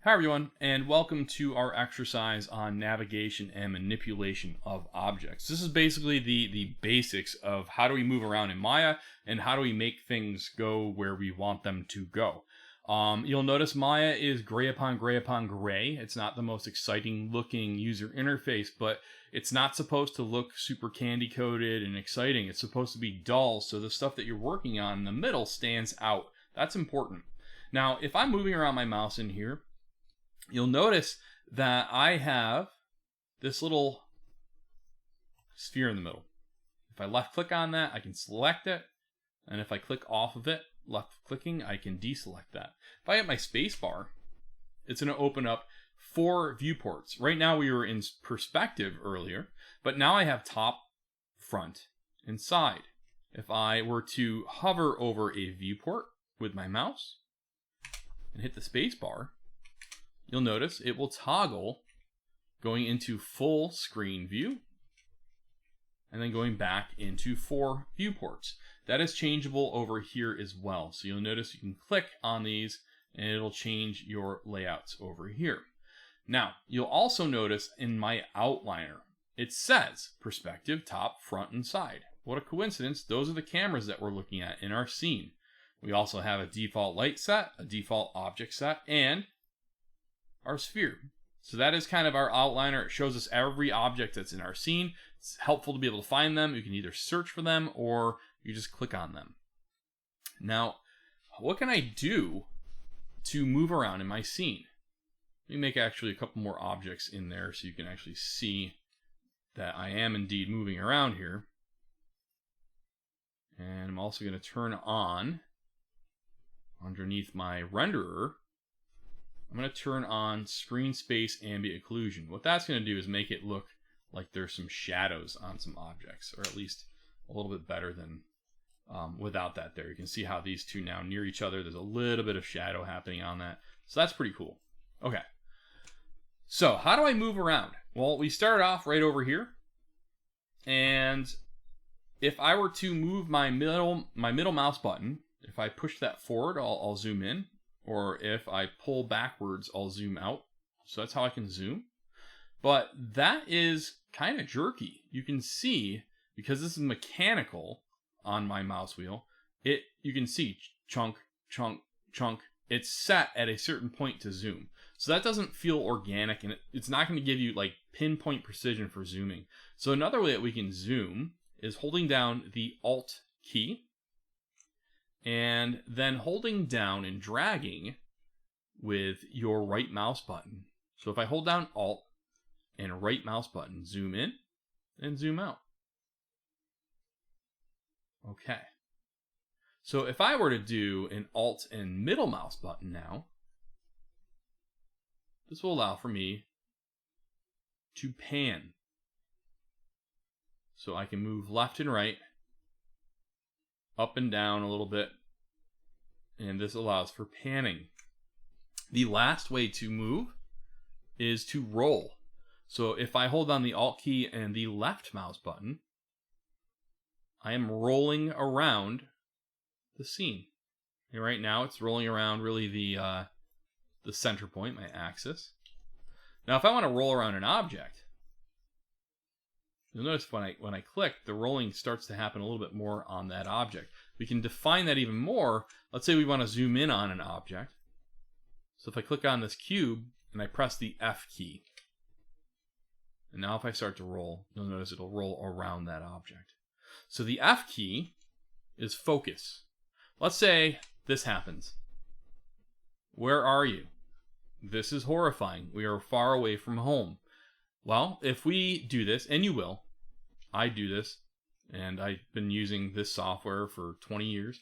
Hi everyone, and welcome to our exercise on navigation and manipulation of objects. This is basically the basics of how do we move around in Maya and how do we make things go where we want them to go. You'll notice Maya is gray upon gray upon gray. It's not the most exciting looking user interface, but it's not supposed to look super candy coated and exciting. It's supposed to be dull, so the stuff that you're working on in the middle stands out. That's important. Now, if I'm moving around my mouse in here, you'll notice that I have this little sphere in the middle. If I left click on that, I can select it. And if I click off of it, left clicking, I can deselect that. If I hit my space bar, it's going to open up 4 viewports. Right now we were in perspective earlier, but now I have top, front, and side. If I were to hover over a viewport with my mouse and hit the space bar, you'll notice it will toggle going into full screen view and then going back into 4 viewports. That is changeable over here as well. So you'll notice you can click on these and it'll change your layouts over here. Now, you'll also notice in my outliner, it says perspective, top, front, and side. What a coincidence. Those are the cameras that we're looking at in our scene. We also have a default light set, a default object set, and our sphere. So that is kind of our outliner. It shows us every object that's in our scene. It's helpful to be able to find them. You can either search for them or you just click on them. Now, what can I do to move around in my scene? Let me make actually a couple more objects in there so you can actually see that I am indeed moving around here. And I'm also going to turn on, underneath my renderer, I'm going to turn on screen space ambient occlusion. What that's going to do is make it look like there's some shadows on some objects, or at least a little bit better than without that there. You can see how these two now near each other, there's a little bit of shadow happening on that. So that's pretty cool. Okay. So how do I move around? Well, we started off right over here. And if I were to move my middle mouse button, if I push that forward, I'll zoom in. Or if I pull backwards, I'll zoom out. So that's how I can zoom. But that is kind of jerky. You can see, because this is mechanical on my mouse wheel, you can see chunk, chunk, chunk. It's set at a certain point to zoom. So that doesn't feel organic, and it's not going to give you like pinpoint precision for zooming. So another way that we can zoom is holding down the Alt key, and then holding down and dragging with your right mouse button. So if I hold down Alt and right mouse button, zoom in and zoom out. Okay. So if I were to do an Alt and middle mouse button now, this will allow for me to pan. So I can move left and right, up and down a little bit, and this allows for panning. The last way to move is to roll. So if I hold on the Alt key and the left mouse button, I am rolling around the scene. And right now it's rolling around really the center point, my axis. Now if I want to roll around an object, you'll notice when I click, the rolling starts to happen a little bit more on that object. We can define that even more. Let's say we want to zoom in on an object. So if I click on this cube and I press the F key, and now if I start to roll, you'll notice it'll roll around that object. So the F key is focus. Let's say this happens. Where are you? This is horrifying. We are far away from home. Well, if we do this, and you will, I do this, and I've been using this software for 20 years.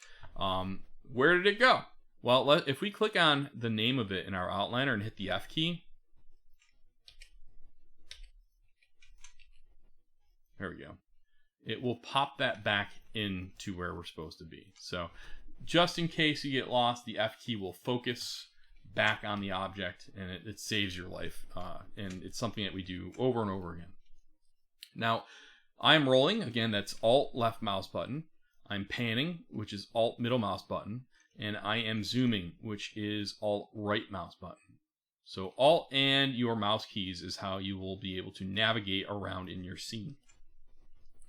Where did it go? Well, if we click on the name of it in our outliner and hit the F key, there we go. It will pop that back into where we're supposed to be. So just in case you get lost, the F key will focus back on the object, and it saves your life, and it's something that we do over and over again. Now I'm rolling, again, that's Alt left mouse button. I'm panning, which is Alt middle mouse button, and I am zooming, which is Alt right mouse button. So Alt and your mouse keys is how you will be able to navigate around in your scene.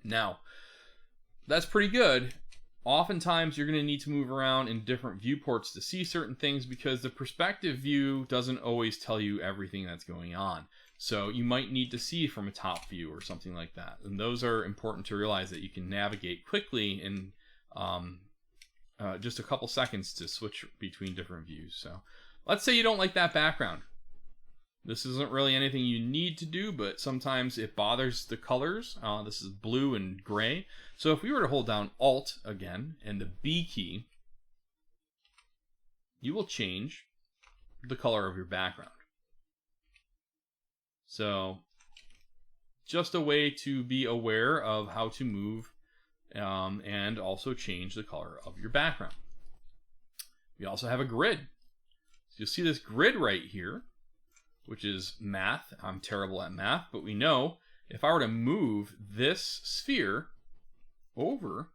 Now, that's pretty good. Oftentimes, you're going to need to move around in different viewports to see certain things because the perspective view doesn't always tell you everything that's going on. So you might need to see from a top view or something like that. And those are important to realize that you can navigate quickly in just a couple seconds to switch between different views. So let's say you don't like that background. This isn't really anything you need to do, but sometimes it bothers the colors. This is blue and gray. So if we were to hold down Alt again and the B key, you will change the color of your background. So just a way to be aware of how to move and also change the color of your background. We also have a grid. So you'll see this grid right here, which is math. I'm terrible at math, but we know if I were to move this sphere over,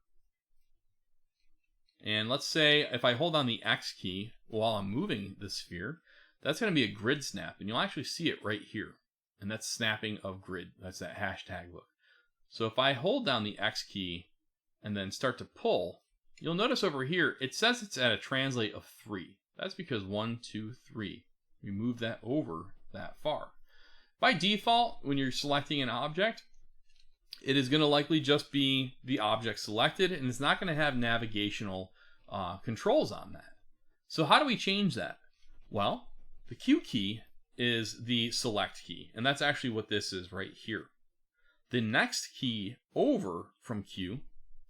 and let's say if I hold on the X key while I'm moving the sphere, that's going to be a grid snap, and you'll actually see it right here. And that's snapping of grid. That's that hashtag look. So if I hold down the X key and then start to pull, you'll notice over here, it says it's at a translate of 3. That's because 1, 2, 3. We move that over that far. By default, when you're selecting an object, it is going to likely just be the object selected, and it's not going to have navigational controls on that. So how do we change that? Well, the Q key is the select key, and that's actually what this is right here. The next key over from Q,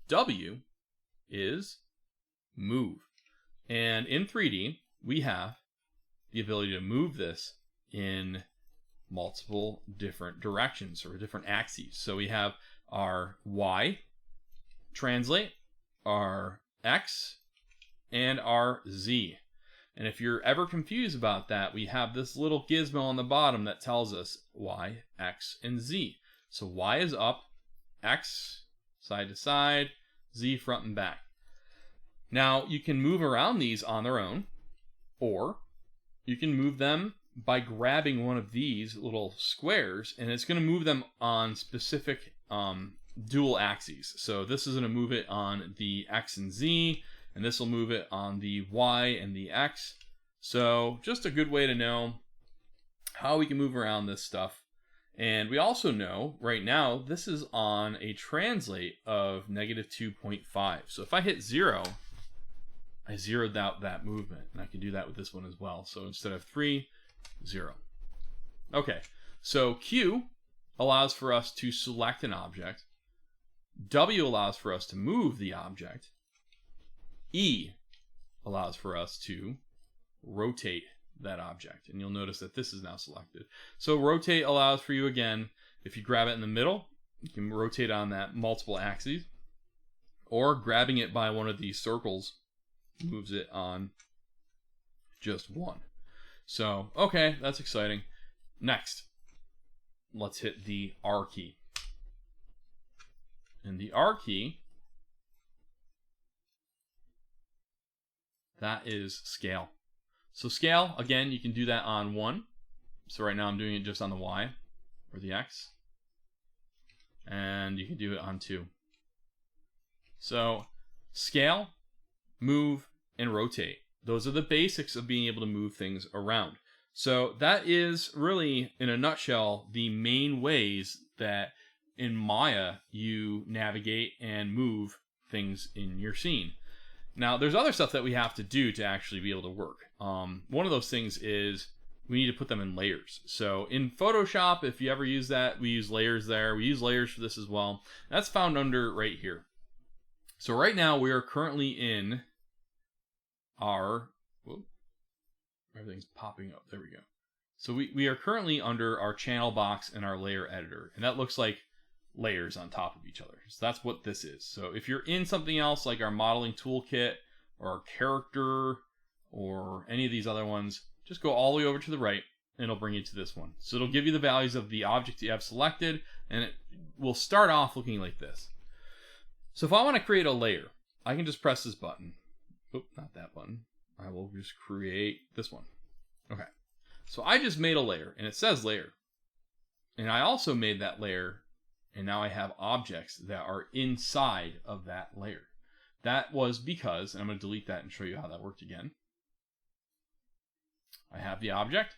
W, is move. And in 3D, we have the ability to move this in multiple different directions or different axes. So we have our Y, translate, our X, and our Z. And if you're ever confused about that, we have this little gizmo on the bottom that tells us Y, X, and Z. So Y is up, X side to side, Z front and back. Now, you can move around these on their own, or you can move them by grabbing one of these little squares, and it's going to move them on specific dual axes. So this is going to move it on the X and Z, and this will move it on the Y and the X. So just a good way to know how we can move around this stuff. And we also know right now this is on a translate of -2.5. So if I hit 0, I zeroed out that movement, and I can do that with this one as well. So instead of 3, 0. Okay, so Q allows for us to select an object. W allows for us to move the object. E allows for us to rotate that object, and you'll notice that this is now selected. So rotate allows for you, again, if you grab it in the middle, you can rotate on that multiple axes, or grabbing it by one of these circles moves it on just one. So, okay, that's exciting. Next, let's hit the R key. And the R key, that is scale. So scale, again, you can do that on 1. So right now I'm doing it just on the Y or the X. And you can do it on 2. So scale, move, and rotate. Those are the basics of being able to move things around. So that is really, in a nutshell, the main ways that in Maya you navigate and move things in your scene. Now, there's other stuff that we have to do to actually be able to work. One of those things is we need to put them in layers. So in Photoshop, if you ever use that, we use layers there. We use layers for this as well. That's found under right here. So right now we are currently in our, whoop, everything's popping up. There we go. So we are currently under our channel box and our layer editor, and that looks like layers on top of each other. So that's what this is. So if you're in something else like our modeling toolkit or our character or any of these other ones, just go all the way over to the right and it'll bring you to this one. So it'll give you the values of the object you have selected, and it will start off looking like this. So if I want to create a layer, I can just press this button. Oop, not that button. I will just create this one. Okay. So I just made a layer, and it says layer. And I also made that layer, and now I have objects that are inside of that layer. That was because, and I'm going to delete that and show you how that worked again. I have the object.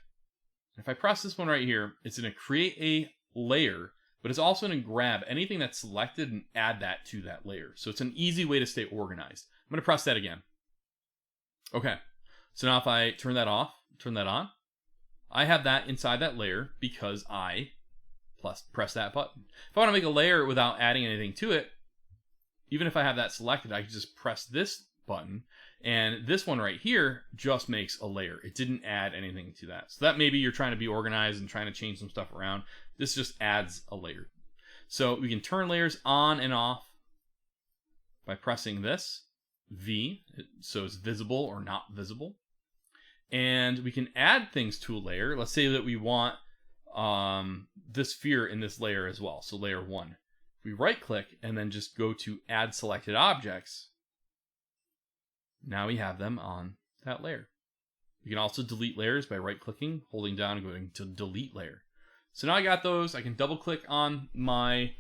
If I press this one right here, it's going to create a layer, but it's also going to grab anything that's selected and add that to that layer. So it's an easy way to stay organized. I'm going to press that again. Okay. So now if I turn that off, turn that on, I have that inside that layer because I press that button. If I want to make a layer without adding anything to it, even if I have that selected, I can just press this button, and this one right here just makes a layer. It didn't add anything to that. So that maybe you're trying to be organized and trying to change some stuff around. This just adds a layer. So we can turn layers on and off by pressing this V, so it's visible or not visible. And we can add things to a layer. Let's say that we want this sphere in this layer as well, so layer 1. We right click and then just go to add selected objects. Now we have them on that layer. We can also delete layers by right clicking, holding down, and going to delete layer. So now I got those. I can double click on my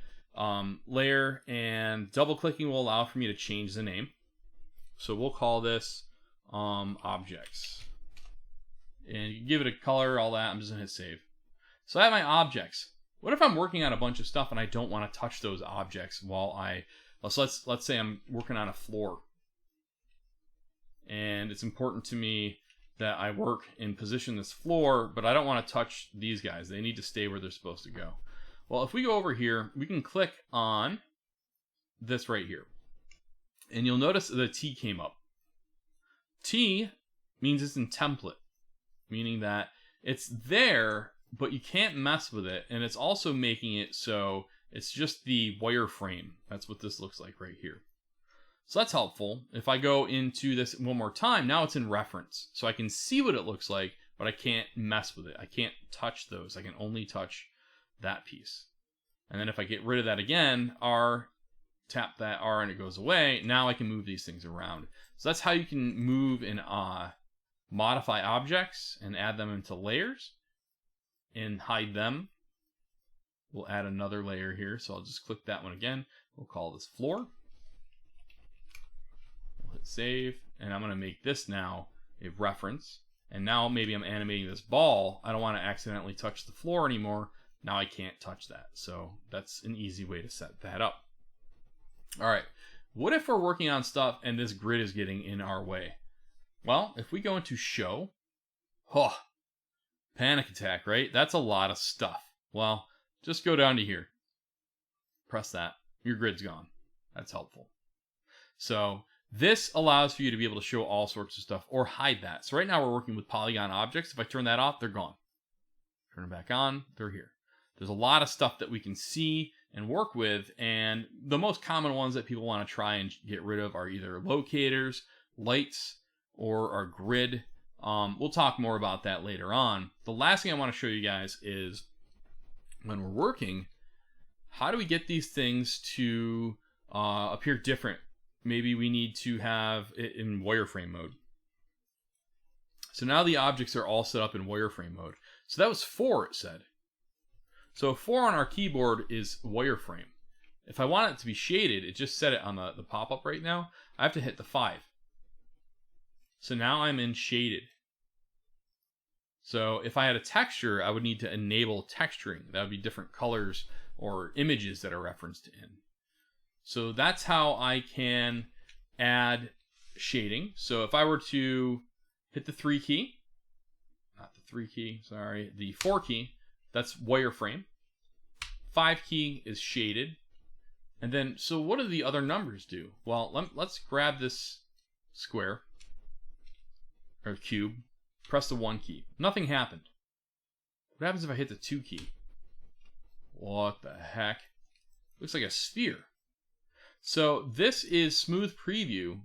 layer, and double clicking will allow for me to change the name. So we'll call this objects, and you can give it a color, all that. I'm just gonna hit save. So I have my objects. What if I'm working on a bunch of stuff and I don't want to touch those objects while let's say I'm working on a floor, and it's important to me that I work and position this floor, but I don't want to touch these guys. They need to stay where they're supposed to go. Well, if we go over here, we can click on this right here, and you'll notice the T came up. T means it's in template, meaning that it's there, but you can't mess with it, and it's also making it so it's just the wireframe. That's what this looks like right here. So that's helpful. If I go into this one more time, now it's in reference. So I can see what it looks like, but I can't mess with it. I can't touch those. I can only touch that piece. And then if I get rid of that again, R, tap that R and it goes away. Now I can move these things around. So that's how you can move and modify objects and add them into layers and hide them. We'll add another layer here. So I'll just click that one again. We'll call this floor. We'll hit save, and I'm going to make this now a reference. And now maybe I'm animating this ball. I don't want to accidentally touch the floor anymore. Now I can't touch that. So that's an easy way to set that up. All right. What if we're working on stuff and this grid is getting in our way? Well, if we go into show, panic attack, right? That's a lot of stuff. Well, just go down to here. Press that. Your grid's gone. That's helpful. So this allows for you to be able to show all sorts of stuff or hide that. So right now we're working with polygon objects. If I turn that off, they're gone. Turn it back on, they're here. There's a lot of stuff that we can see and work with, and the most common ones that people want to try and get rid of are either locators, lights, or our grid. We'll talk more about that later on. The last thing I want to show you guys is when we're working, how do we get these things to appear different? Maybe we need to have it in wireframe mode. So now the objects are all set up in wireframe mode. So that was 4, it said. So 4 on our keyboard is wireframe. If I want it to be shaded, it just set it on the pop-up right now. I have to hit the 5. So now I'm in shaded. So if I had a texture, I would need to enable texturing. That would be different colors or images that are referenced in. So that's how I can add shading. So if I were to hit the 3 key, not the 3 key, sorry, the 4 key, that's wireframe. 5 key is shaded. And then, so what do the other numbers do? Well, let's grab this square, or cube, press the 1 key. Nothing happened. What happens if I hit the 2 key? What the heck? Looks like a sphere. So this is smooth preview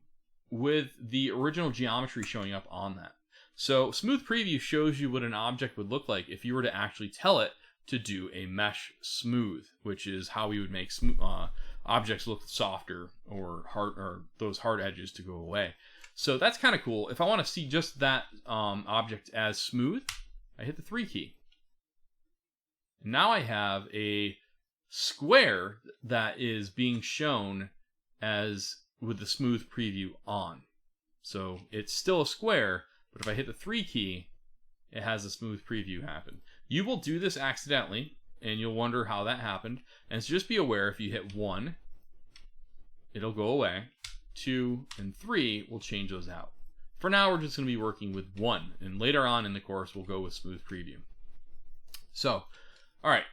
with the original geometry showing up on that. So smooth preview shows you what an object would look like if you were to actually tell it to do a mesh smooth, which is how we would make objects look softer or hard, or those hard edges to go away. So that's kind of cool. If I want to see just that object as smooth, I hit the 3 key. And now I have a square that is being shown as with the smooth preview on. So it's still a square, but if I hit the 3 key, it has a smooth preview happen. You will do this accidentally, and you'll wonder how that happened. And so just be aware, if you hit 1, it'll go away. 2 and 3 will change those out. For now, we're just going to be working with 1, and later on in the course, we'll go with smooth preview. So, all right,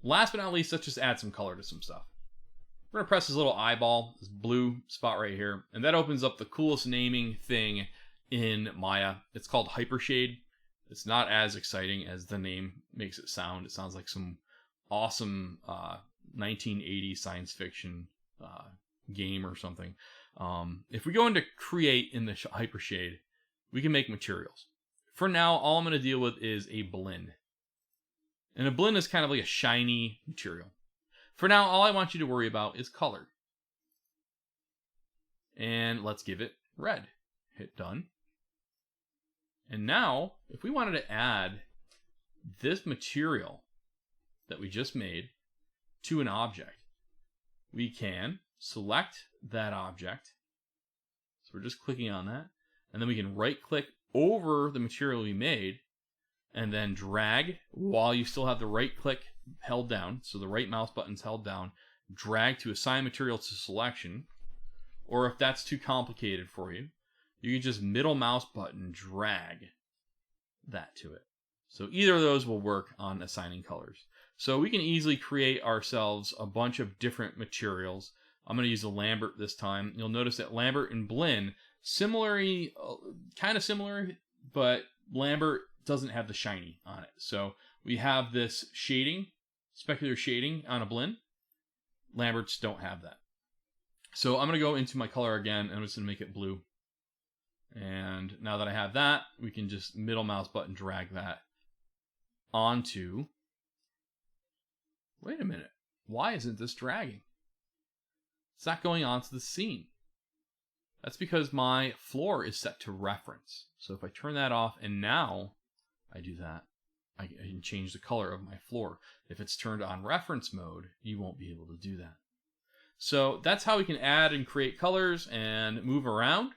last but not least, let's just add some color to some stuff. We're going to press this little eyeball, this blue spot right here, and that opens up the coolest naming thing in Maya. It's called Hypershade. It's not as exciting as the name makes it sound. It sounds like some awesome 1980s science fiction game or something. If we go into create in the Hypershade, we can make materials. For now, all I'm going to deal with is a blend. And a blend is kind of like a shiny material. For now, all I want you to worry about is color. And let's give it red. Hit done. And now, if we wanted to add this material that we just made to an object, we can select that object. So we're just clicking on that. And then we can right-click over the material we made and then drag while you still have the right-click held down. So the right mouse button's held down. Drag to assign material to selection. Or if that's too complicated for you, you can just middle mouse button drag that to it. So either of those will work on assigning colors. So we can easily create ourselves a bunch of different materials. I'm going to use the Lambert this time. You'll notice that Lambert and Blinn, similarly, kind of similar, but Lambert doesn't have the shiny on it. So we have this shading, specular shading on a Blinn. Lamberts don't have that. So I'm going to go into my color again, and I'm just going to make it blue. And now that I have that, we can just middle mouse button drag that onto... Wait a minute. Why isn't this dragging? It's not going onto the scene. That's because my floor is set to reference. So if I turn that off and now I do that, I can change the color of my floor. If it's turned on reference mode, you won't be able to do that. So that's how we can add and create colors and move around.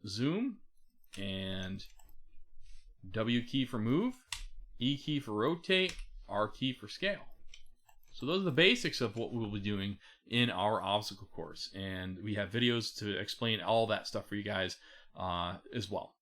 Zoom and W key for move, E key for rotate, R key for scale. So those are the basics of what we'll be doing in our obstacle course. And we have videos to explain all that stuff for you guys as well.